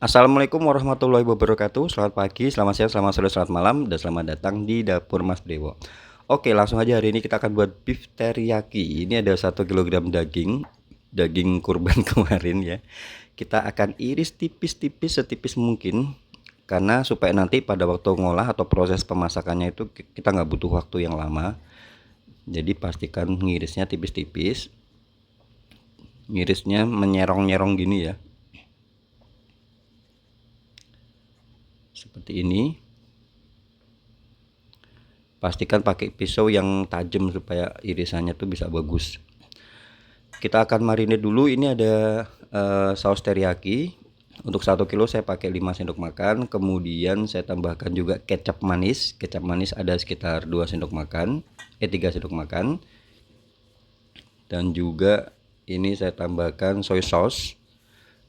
Assalamualaikum warahmatullahi wabarakatuh. Selamat pagi, selamat siang, selamat sore, selamat malam, dan selamat datang di dapur Mas Dewo. Oke, langsung aja hari ini kita akan buat beef teriyaki. Ini ada 1 kilogram daging kurban kemarin ya. Kita akan iris tipis-tipis setipis mungkin, karena supaya nanti pada waktu ngolah atau proses pemasakannya itu kita nggak butuh waktu yang lama. Jadi pastikan ngirisnya tipis-tipis, ngirisnya menyerong-nyerong gini ya, seperti ini. Pastikan pakai pisau yang tajam supaya irisannya tuh bisa bagus. Kita akan marinade dulu. Ini ada saus teriyaki. Untuk 1 kilo saya pakai 5 sendok makan. Kemudian saya tambahkan juga kecap manis. Kecap manis ada sekitar 2 sendok makan, 3 sendok makan. Dan juga ini saya tambahkan soy sauce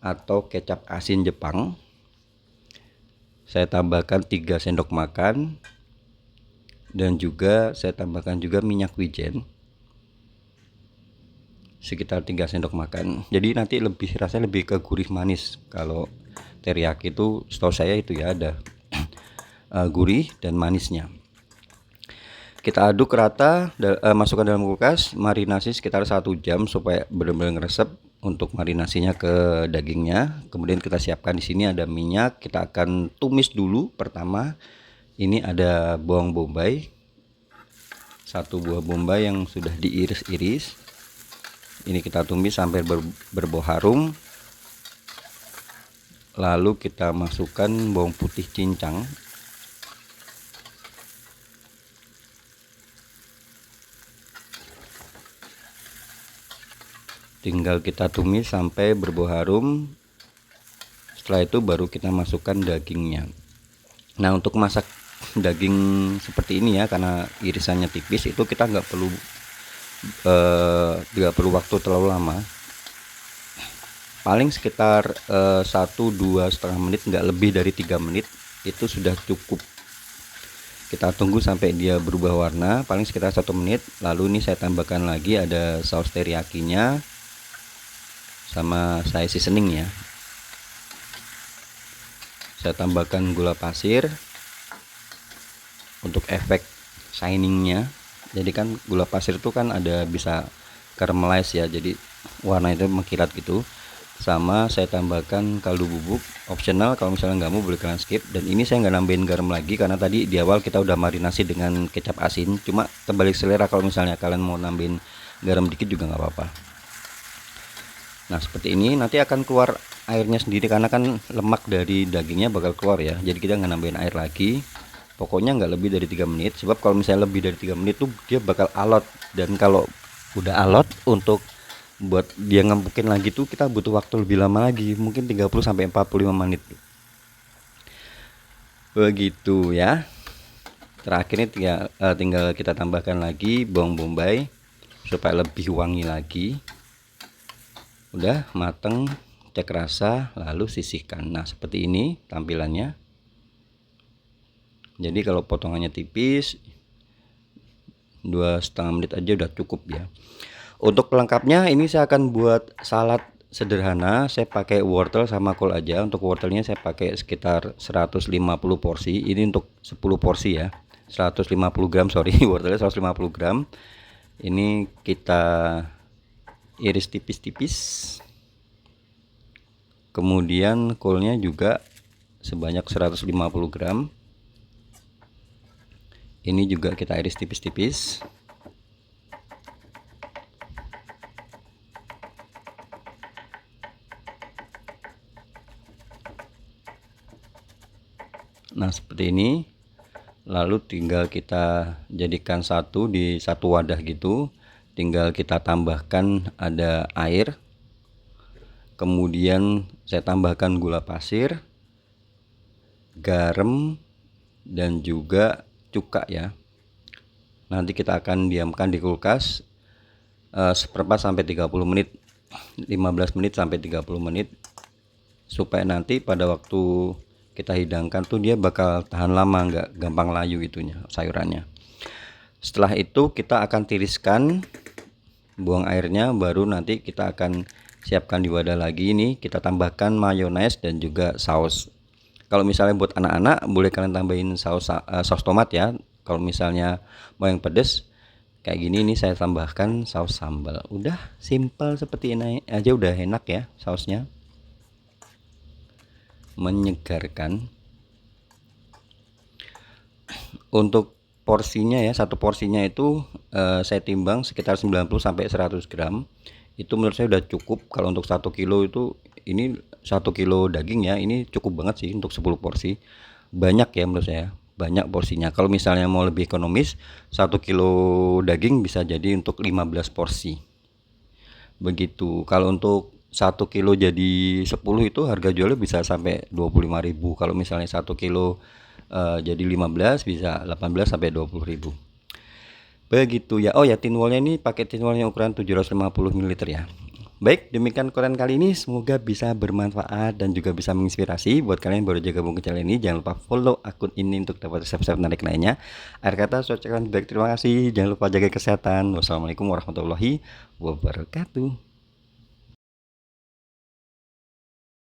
atau kecap asin Jepang. Saya tambahkan 3 sendok makan. Dan juga saya tambahkan juga minyak wijen sekitar 3 sendok makan. Jadi nanti rasanya lebih ke gurih manis. Kalau teriyaki itu setahu saya itu ya ada gurih dan manisnya. Kita aduk rata, masukkan dalam kulkas, marinasi sekitar 1 jam supaya benar-benar ngeresep untuk marinasinya ke dagingnya. Kemudian kita siapkan di sini ada minyak. Kita akan tumis dulu. Pertama ini ada bawang bombay, 1 buah bombay yang sudah diiris-iris. Ini kita tumis sampai berbau harum. Lalu kita masukkan bawang putih cincang. Tinggal kita tumis sampai berbau harum. Setelah itu baru kita masukkan dagingnya. Nah, untuk masak daging seperti ini ya, karena irisannya tipis, itu kita nggak perlu waktu terlalu lama. Paling sekitar 1-2,5 menit, nggak lebih dari 3 menit itu sudah cukup. Kita tunggu sampai dia berubah warna, paling sekitar 1 menit. Lalu ini saya tambahkan lagi ada saus teriyakinya sama saya seasoning ya. Saya tambahkan gula pasir untuk efek shiningnya. Jadi kan gula pasir itu kan ada bisa caramelize ya, jadi warna itu mengkilat gitu. Sama saya tambahkan kaldu bubuk, optional, kalau misalnya nggak mau boleh kalian skip. Dan ini saya nggak nambahin garam lagi karena tadi di awal kita udah marinasi dengan kecap asin. Cuma terbalik selera, kalau misalnya kalian mau nambahin garam dikit juga nggak apa-apa. Nah, seperti ini nanti akan keluar airnya sendiri karena kan lemak dari dagingnya bakal keluar ya. Jadi kita nggak nambahin air lagi. Pokoknya nggak lebih dari 3 menit. Sebab kalau misalnya lebih dari 3 menit tuh dia bakal alot. Dan kalau udah alot, untuk buat dia ngempukin lagi tuh kita butuh waktu lebih lama lagi, mungkin 30-45 menit. Begitu ya. Terakhir ini tinggal kita tambahkan lagi bawang bombay supaya lebih wangi lagi. Udah mateng, cek rasa, lalu sisihkan. Nah, seperti ini tampilannya. Jadi kalau potongannya tipis, 2,5 menit aja udah cukup ya. Untuk pelengkapnya ini saya akan buat salad sederhana. Saya pakai wortel sama kol aja. Untuk wortelnya saya pakai sekitar 150 porsi. Ini untuk 10 porsi ya. 150 gram, sorry, wortelnya 150 gram. Ini kita iris tipis-tipis. Kemudian kolnya juga sebanyak 150 gram. Ini juga kita iris tipis-tipis. Nah, seperti ini. Lalu tinggal kita jadikan satu di satu wadah gitu. Tinggal kita tambahkan ada air. Kemudian saya tambahkan gula pasir, garam, dan juga cuka ya. Nanti kita akan diamkan di kulkas seperempat sampai 30 menit, 15 menit sampai 30 menit, supaya nanti pada waktu kita hidangkan tuh dia bakal tahan lama, nggak gampang layu itunya sayurannya. Setelah itu kita akan tiriskan, buang airnya, baru nanti kita akan Siapkan di wadah lagi, ini kita tambahkan mayones dan juga saus. Kalau misalnya buat anak-anak boleh kalian tambahin saus tomat ya. Kalau misalnya mau yang pedes kayak gini, ini saya tambahkan saus sambal. Udah simple seperti ini aja, udah enak ya sausnya, menyegarkan. Untuk porsinya ya, satu porsinya itu saya timbang sekitar 90 sampai 100 gram. Itu menurut saya udah cukup. Kalau untuk 1 kilo itu, ini 1 kilo daging ya, ini cukup banget sih untuk 10 porsi. Banyak ya menurut saya, banyak porsinya. Kalau misalnya mau lebih ekonomis, 1 kilo daging bisa jadi untuk 15 porsi. Begitu. Kalau untuk 1 kilo jadi 10 itu harga jualnya bisa sampai 25.000. Kalau misalnya 1 kilo jadi 15 bisa 18 sampai 20.000. Begitu ya. Oh ya, tin wallnya ini pakai tin wallnya ukuran 750 ml ya. Baik, demikian konten kali ini, semoga bisa bermanfaat dan juga bisa menginspirasi buat kalian yang baru aja gabung ke channel ini. Jangan lupa follow akun ini untuk dapat resep-resep menarik lainnya. Akhir kata saya ucapkan baik, terima kasih. Jangan lupa jaga kesehatan. Wassalamualaikum warahmatullahi wabarakatuh.